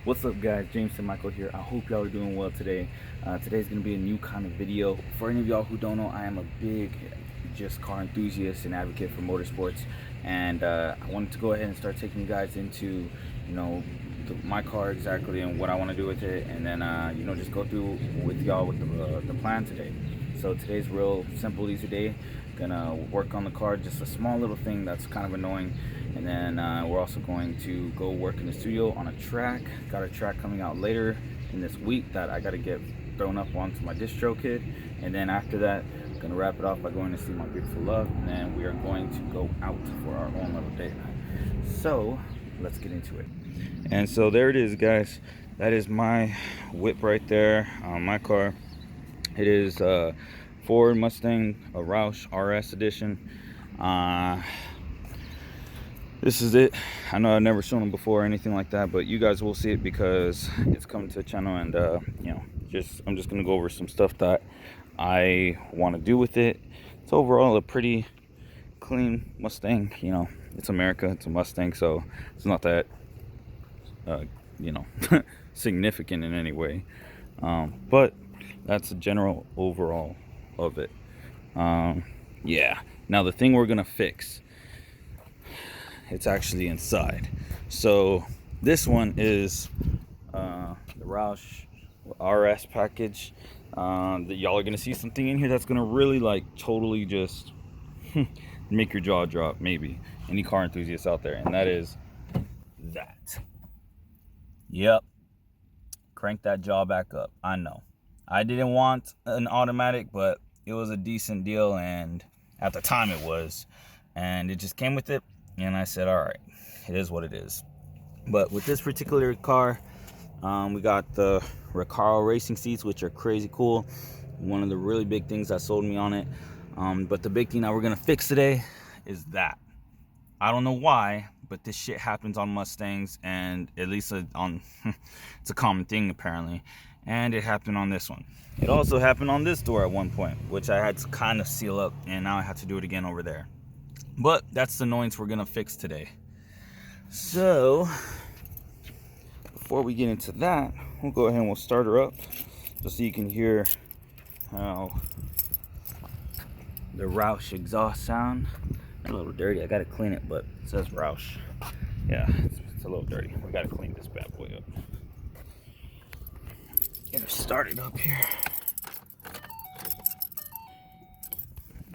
What's up, guys? James and Michael here. I hope y'all are doing well today. Today's gonna be a new kind of video. For any of y'all who don't know, I am a big just car enthusiast and advocate for motorsports, and I wanted to go ahead and start taking you guys into, my car exactly and what I want to do with it, and then just go through with y'all with the plan today. So today's real simple, easy day. Gonna work on the car, just a small little thing that's kind of annoying, and then we're also going to go work in the studio on a track. Got a track coming out later in this week that I got to get thrown up onto my distro kit, and then after that, I'm gonna wrap it off by going to see my beautiful love, and then we are going to go out for our own little date night. So let's get into it. And so there it is, guys. That is my whip right there on my car. It is Ford Mustang, a Roush RS edition. This is it. I know I've never shown them before or anything like that, but you guys will see it because it's coming to the channel, and I'm just gonna go over some stuff that I want to do with it. It's overall a pretty clean Mustang. It's America, it's a Mustang, so it's not that significant in any way, but that's the general overall of it. Yeah, now the thing we're gonna fix, it's actually inside. So this one is the Roush RS package. Y'all are gonna see something in here that's gonna really totally just make your jaw drop, maybe any car enthusiast out there, and that is that. Yep, crank that jaw back up. I know I didn't want an automatic, but it was a decent deal, and at the time it was, and it just came with it, and I said, all right, it is what it is. But with this particular car, we got the Recaro racing seats, which are crazy cool. One of the really big things that sold me on it. But the big thing that we're gonna fix today is that. I don't know why, but this shit happens on Mustangs, and at least on it's a common thing apparently, and it happened on this one. It also happened on this door at one point, which I had to kind of seal up, and now I have to do it again over there. But that's the annoyance we're gonna fix today. So before we get into that, we'll go ahead and we'll start her up just so you can hear how the Roush exhaust sound. A little dirty, I gotta clean it, but it says Roush. Yeah, it's a little dirty. We gotta clean this bad boy up. Get her started up here.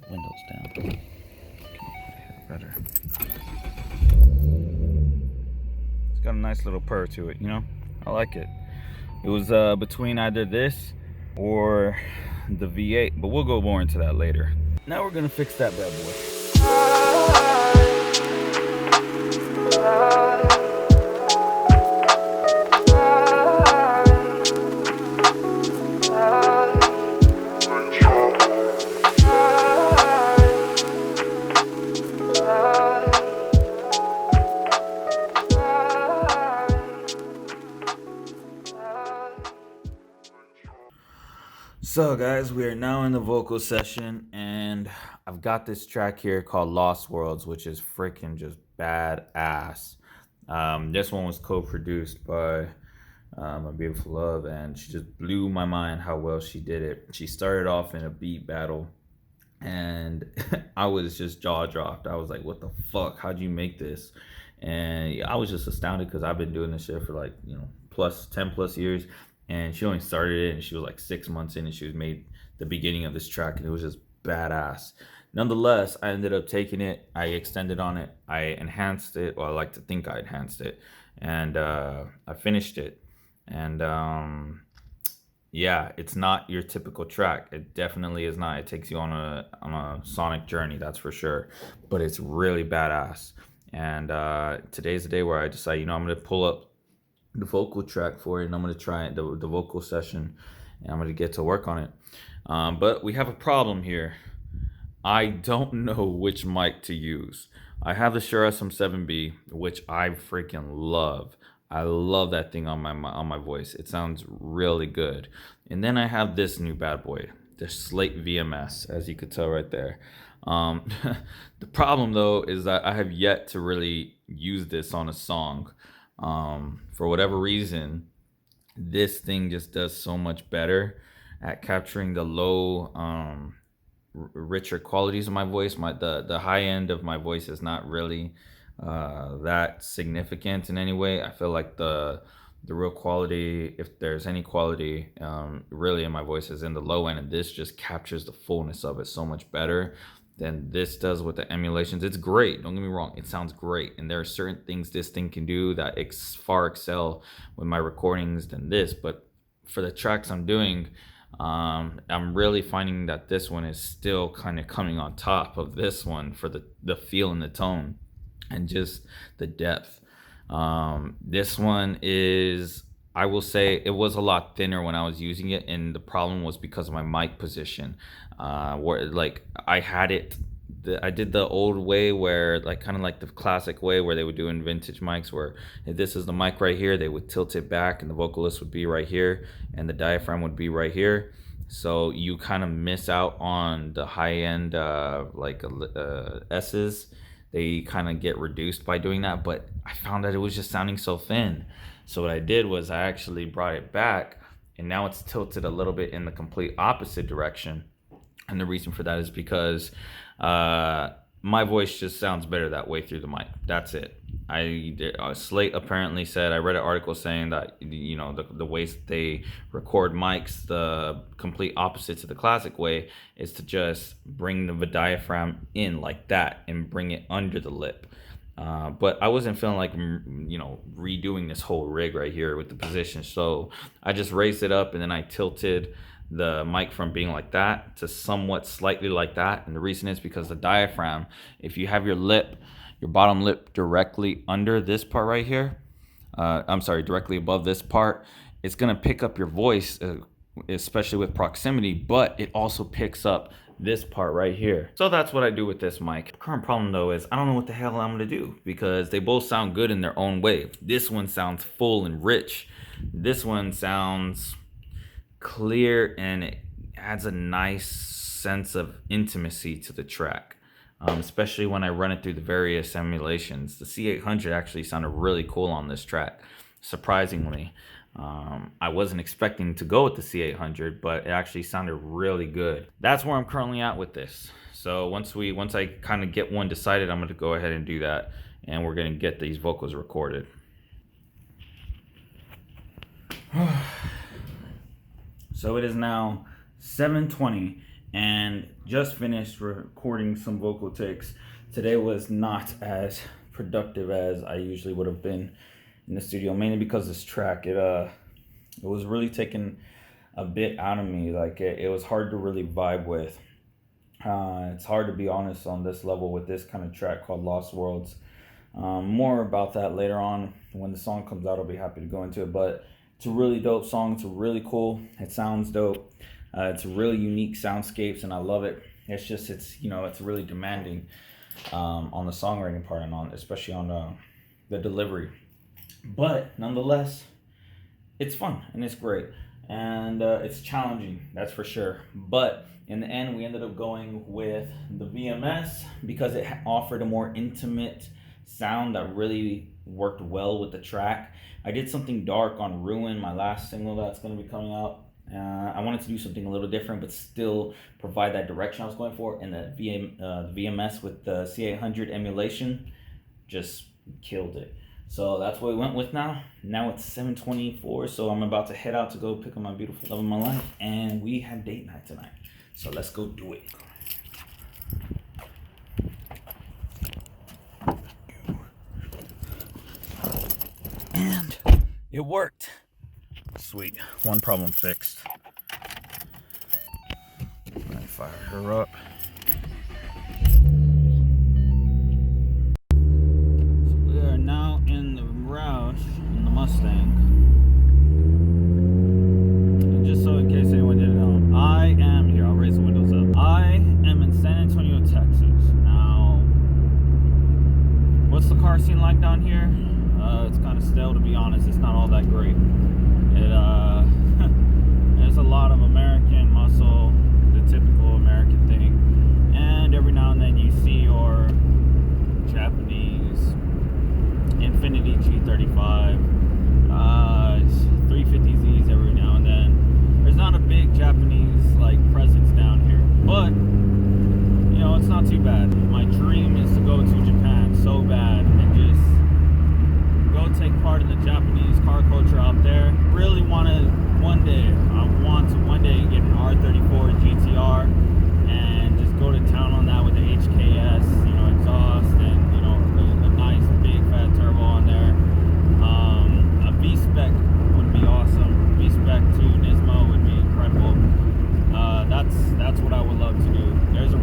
Windows down. Better. It's got a nice little purr to it, I like it. It was between either this or the V8, but we'll go more into that later. Now we're gonna fix that bad boy. So guys, we are now in the vocal session, and I've got this track here called Lost Worlds, which is freaking just badass. This one was co-produced by my beautiful love, and she just blew my mind how well she did it. She started off in a beat battle, and I was just jaw dropped. I was like, what the fuck, how'd you make this? And I was just astounded because I've been doing this shit for 10 plus years. And she only started it, and she was like 6 months in, and she was made the beginning of this track, and it was just badass. Nonetheless, I ended up taking it, I extended on it, I enhanced it. Well, I like to think I enhanced it, and I finished it. And yeah, it's not your typical track. It definitely is not. It takes you on a sonic journey, that's for sure. But it's really badass. And today's the day where I decide, I'm gonna pull up the vocal track for it, and I'm going to try it, the vocal session, and I'm going to get to work on it. But we have a problem here. I don't know which mic to use. I have the Shure SM7B, which I freaking love. I love that thing on my voice. It sounds really good. And then I have this new bad boy, the Slate VMS, as you could tell right there. The problem though is that I have yet to really use this on a song. For whatever reason, this thing just does so much better at capturing the low, richer qualities of my voice. The high end of my voice is not really that significant in any way. I feel like the real quality, if there's any quality, really in my voice, is in the low end, and this just captures the fullness of it so much better than this does with the emulations. It's great, don't get me wrong, it sounds great, and there are certain things this thing can do that far excel with my recordings than this. But for the tracks I'm doing, I'm really finding that this one is still kind of coming on top of this one for the feel and the tone and just the depth. This one is, I will say, it was a lot thinner when I was using it, and the problem was because of my mic position. Where like I had it, I did the old way where, like, kind of like the classic way where they would do in vintage mics, where if this is the mic right here, they would tilt it back and the vocalist would be right here and the diaphragm would be right here. So you kind of miss out on the high end S's. They kind of get reduced by doing that, but I found that it was just sounding so thin. So what I did was I actually brought it back, and now it's tilted a little bit in the complete opposite direction. And the reason for that is because my voice just sounds better that way through the mic. That's it. Slate apparently said, I read an article saying that, you know, the ways they record mics, the complete opposite to the classic way, is to just bring the diaphragm in like that and bring it under the lip. But I wasn't feeling like, you know, redoing this whole rig right here with the position. So I just raised it up, and then I tilted the mic from being like that to somewhat slightly like that. And the reason is because the diaphragm, if you have your bottom lip directly under this part right here, directly above this part, it's gonna pick up your voice, especially with proximity, but it also picks up this part right here. So that's what I do with this mic. The current problem though is I don't know what the hell I'm gonna do, because they both sound good in their own way. This one sounds full and rich. This one sounds clear, and it adds a nice sense of intimacy to the track, especially when I run it through the various emulations. The C800 actually sounded really cool on this track, surprisingly. I wasn't expecting to go with the C800, but it actually sounded really good. That's where I'm currently at with this. So once I kind of get one decided, I'm going to go ahead and do that, and we're going to get these vocals recorded. So it is now 7:20, and just finished recording some vocal takes. Today was not as productive as I usually would have been in the studio, mainly because this track, it was really taking a bit out of me. Like it was hard to really vibe with. It's hard to be honest on this level with this kind of track called Lost Worlds. More about that later on when the song comes out. I'll be happy to go into it, but it's a really dope song. It's really cool. It sounds dope. It's really unique soundscapes, and I love it. It's just, it's really demanding on the songwriting part, and especially on the delivery. But nonetheless, it's fun and it's great, and it's challenging, that's for sure. But in the end, we ended up going with the VMS because it offered a more intimate sound that really worked well with the track. I did something dark on Ruin, my last single that's going to be coming out. I wanted to do something a little different, but still provide that direction I was going for. And the VMS with the C800 emulation just killed it. So that's what we went with now. Now it's 7:24, so I'm about to head out to go pick up my beautiful love of my life. And we have date night tonight. So let's go do it. And it worked. Sweet. One problem fixed. I fire her up. So we are now in the Roush in the Mustang. And just so in case anyone didn't know, I am here. I'll raise the windows up. I am in San Antonio, Texas. Now, what's the car scene like down here? It's kind of stale, to be honest. It's not all that great. There's a lot of American muscle, the typical American thing, and every now and then you see your Japanese Infiniti G35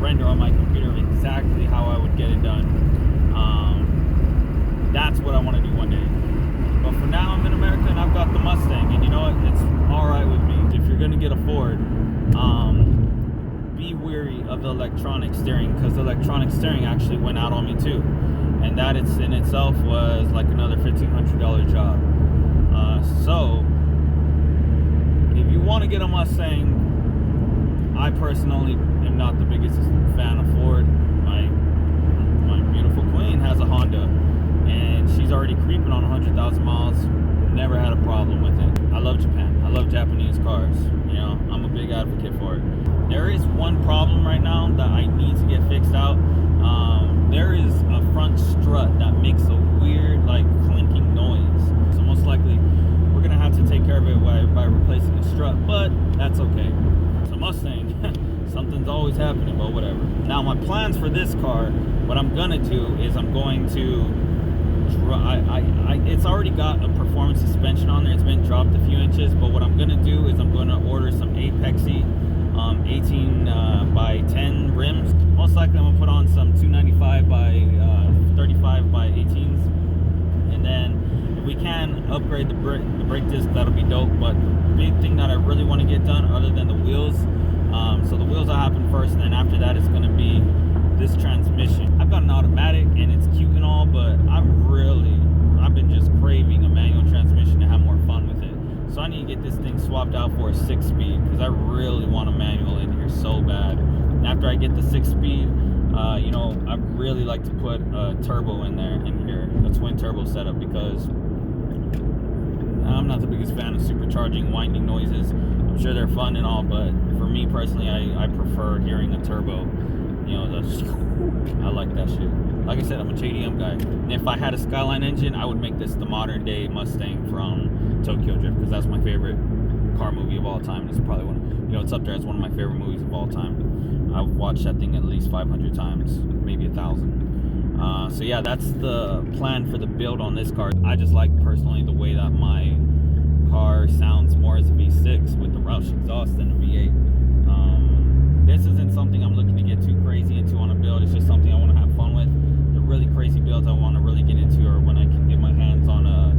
render on my computer exactly how I would get it done. That's what I want to do one day. But for now, I'm in America and I've got the Mustang, and you know what? It's all right with me. If you're gonna get a Ford, be wary of the electronic steering, because the electronic steering actually went out on me too, and that in itself was like another $1,500 job. So if you want to get a Mustang, I personally am not the biggest fan of Ford. My beautiful queen has a Honda, and she's already creeping on 100,000 miles. Never had a problem with it. I love Japan. I love Japanese cars. You know, I'm a big advocate for it. There is one problem right now that I need to get fixed out. There is a front strut that makes a weird, like, clinking noise. So most likely, we're gonna have to take care of it by replacing the strut, but that's okay. It's a Mustang. Something's always happening, but whatever. Now, my plans for this car, what I'm gonna do is I'm going to it's already got a performance suspension on there. It's been dropped a few inches, but what I'm gonna do is I'm gonna order some Apexy 18 by 10 rims. Most likely I'm gonna put on some 295 by 35 by 18s, and then if we can upgrade the brake disc, that'll be dope. But the big thing that I really want to get done, other than the wheels, so the wheels will happen first, and then after that it's gonna be this transmission. I've got an automatic and it's cute and all, but I've been just craving a manual transmission to have more fun with it. So I need to get this thing swapped out for a 6-speed, because I really want a manual in here so bad. And after I get the 6-speed, you know, I really like to put a turbo in here, a twin turbo setup, because I'm not the biggest fan of supercharging, winding noises. I'm sure they're fun and all, but for me personally, I prefer hearing a turbo. You know, I like that shit. Like I said, I'm a JDM guy. And if I had a Skyline engine, I would make this the modern day Mustang from Tokyo Drift, because that's my favorite car movie of all time. It's probably one, you know, it's up there as one of my favorite movies of all time. I've watched that thing at least 500 times, maybe 1,000. So yeah, that's the plan for the build on this car. I just like personally the way that my car sounds more as a V6 with the Roush exhaust than a V8. This isn't something I'm looking to get too crazy into on a build. It's just something I want to have fun with. The really crazy builds I want to really get into are when I can get my hands on a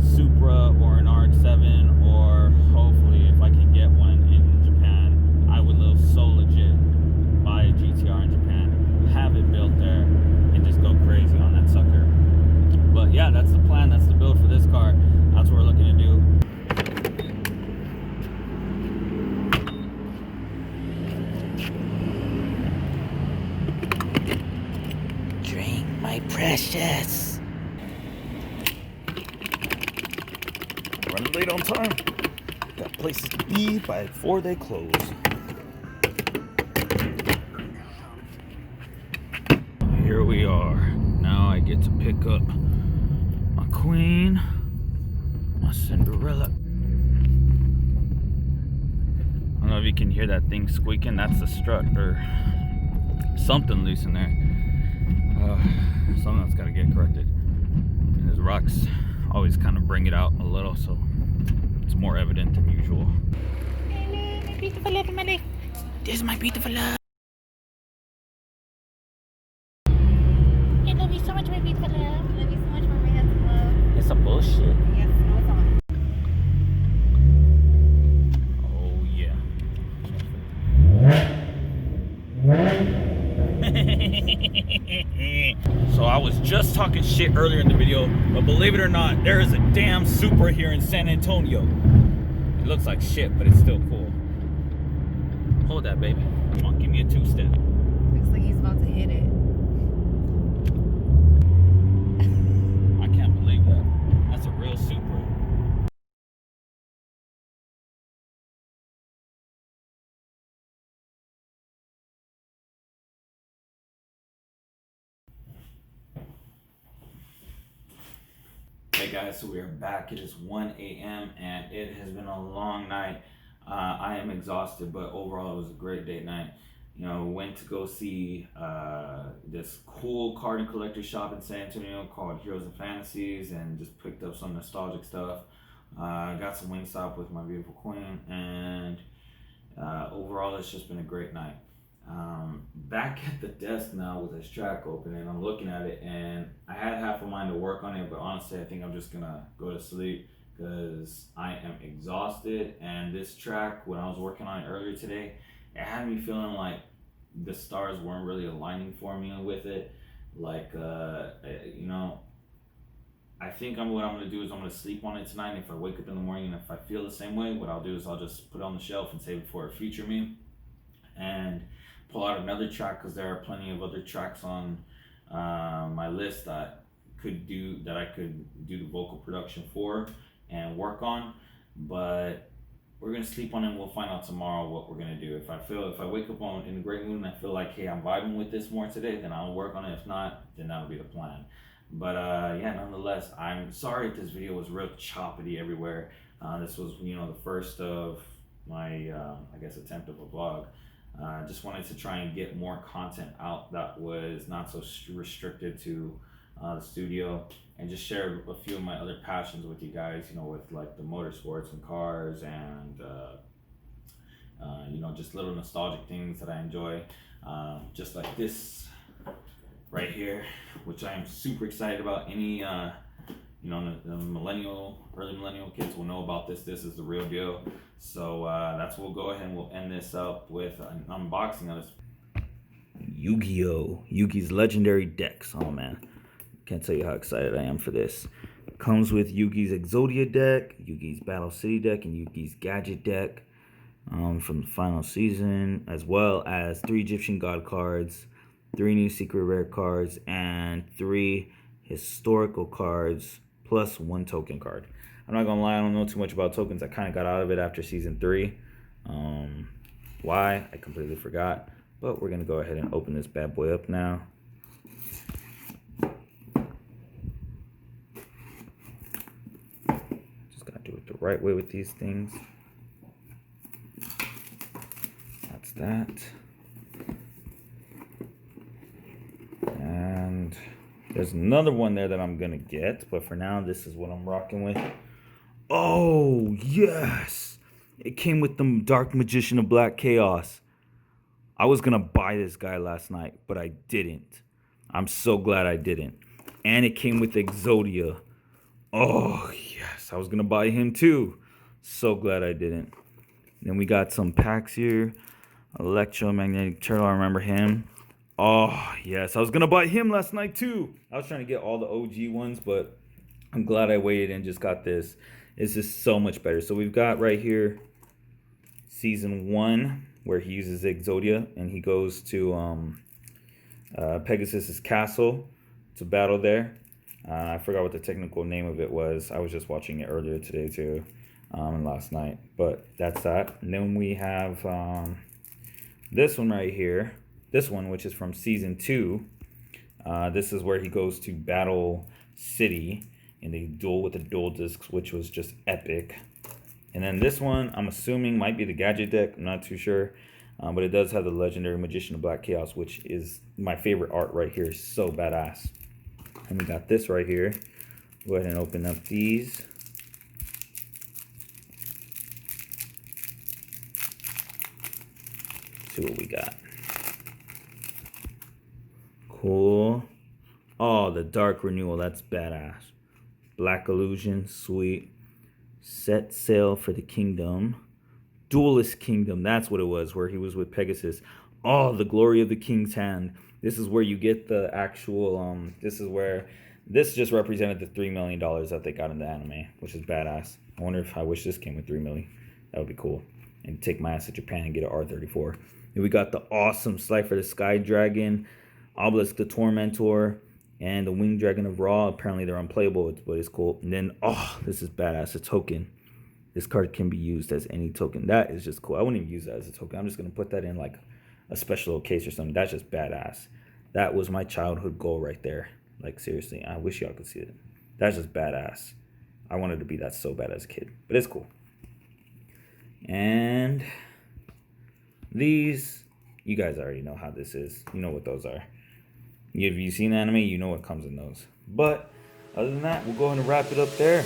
Supra or an RX-7, or hopefully if I can get one in Japan. I would love so legit buy a GTR in Japan, have it built there, and just go crazy on that sucker. But yeah, that's the plan. That's the build for this car. That's what we're looking to do. Drink, my precious. Running late on time. Got places to be before they close. Here we are. Now I get to pick up my queen, my Cinderella. I don't know if you can hear that thing squeaking. That's the strut or something loose in there. Something that's got to get corrected. And those rocks always kind of bring it out a little, so it's more evident than usual. Hello, my beautiful love, my life. This is my beautiful love. I love you so much, my beautiful love. I love you so much, my handsome love. It's some bullshit. Yes, no, it's on. Oh yeah. So I was just talking shit earlier in the video, but believe it or not, there is a damn Supra here in San Antonio. It looks like shit, but it's still cool. Hold that, baby. Come on, give me a 2-step. Looks like he's about to hit it. I can't believe that. That's a real Supra. Hey guys, so we are back. It is 1 a.m. and it has been a long night. I am exhausted, but overall it was a great date night. You know, went to go see this cool card and collector shop in San Antonio called Heroes and Fantasies, and just picked up some nostalgic stuff. Got some Wingstop with my beautiful queen, and overall it's just been a great night. Back at the desk now with this track open, and I'm looking at it, and I had half a mind to work on it, but honestly, I think I'm just gonna go to sleep because I am exhausted. And this track, when I was working on it earlier today, it had me feeling like the stars weren't really aligning for me with it. Like, you know, I think what I'm gonna do is I'm gonna sleep on it tonight. And if I wake up in the morning and if I feel the same way, what I'll do is I'll just put it on the shelf and save it for a future me, and pull out another track because there are plenty of other tracks on my list that I could do the vocal production for and work on. But we're gonna sleep on it and we'll find out tomorrow what we're gonna do. If I wake up in a great mood and I feel like, hey, I'm vibing with this more today, then I'll work on it. If not, then that'll be the plan. But yeah, nonetheless, I'm sorry if this video was real choppity everywhere. This was, the first of my I guess attempt of a vlog. Just wanted to try and get more content out that was not so restricted to the studio, and just share a few of my other passions with you guys, with like the motorsports and cars, and just little nostalgic things that I enjoy, just like this right here, which I am super excited about. Any the early millennial kids will know about this. This is the real deal. So that's what we'll go ahead and we'll end this up with an unboxing of this Yu-Gi-Oh! Yugi's legendary decks. Oh man, can't tell you how excited I am for this. Comes with Yugi's Exodia deck, Yugi's Battle City deck, and Yugi's Gadget deck from the final season, as well as 3 Egyptian God cards, 3 new secret rare cards, and 3 historical cards, plus 1 token card. I'm not gonna lie, I don't know too much about tokens. I kind of got out of it after season 3. Why? I completely forgot. But we're gonna go ahead and open this bad boy up now. Just gotta do it the right way with these things. That's that. And there's another one there that I'm gonna get, but for now, this is what I'm rocking with. Oh, yes! It came with the Dark Magician of Black Chaos. I was gonna buy this guy last night, but I didn't. I'm so glad I didn't. And it came with Exodia. Oh, yes, I was gonna buy him too. So glad I didn't. Then we got some packs here. Electromagnetic Turtle, I remember him. Oh, yes, I was gonna buy him last night too. I was trying to get all the OG ones, but I'm glad I waited and just got this. It's just so much better. So we've got right here season 1, where he uses Exodia and he goes to Pegasus's castle to battle there. I forgot what the technical name of it was. I was just watching it earlier today too, and last night. But that's that. And then we have this one right here. This one, which is from season 2. This is where he goes to Battle City in a duel with the dual discs, which was just epic. And then this one, I'm assuming might be the Gadget deck. I'm not too sure. But it does have the legendary Magician of Black Chaos, which is my favorite art right here. It's so badass. And we got this right here. Go ahead and open up these. See what we got. Cool. Oh, the Dark Renewal. That's badass. Black Illusion. Sweet. Set Sail for the Kingdom. Duelist Kingdom. That's what it was, where he was with Pegasus. Oh, the Glory of the King's Hand. This is where you get the actual, this just represented the $3 million that they got in the anime, which is badass. I wish this came with $3 million. That would be cool. And take my ass to Japan and get an R34. And we got the awesome Slifer the Sky Dragon, Obelisk the Tormentor, and the Winged Dragon of Ra. Apparently they're unplayable, but it's cool. And then, oh, this is badass. A token. This card can be used as any token. That is just cool. I wouldn't even use that as a token. I'm just going to put that in like a special case or something. That's just badass. That was my childhood goal right there. Like, seriously, I wish y'all could see it. That's just badass. I wanted to be that so bad as a kid. But it's cool. And these, you guys already know how this is. You know what those are. If you've seen anime, you know what comes in those. But other than that, we'll go ahead and wrap it up there.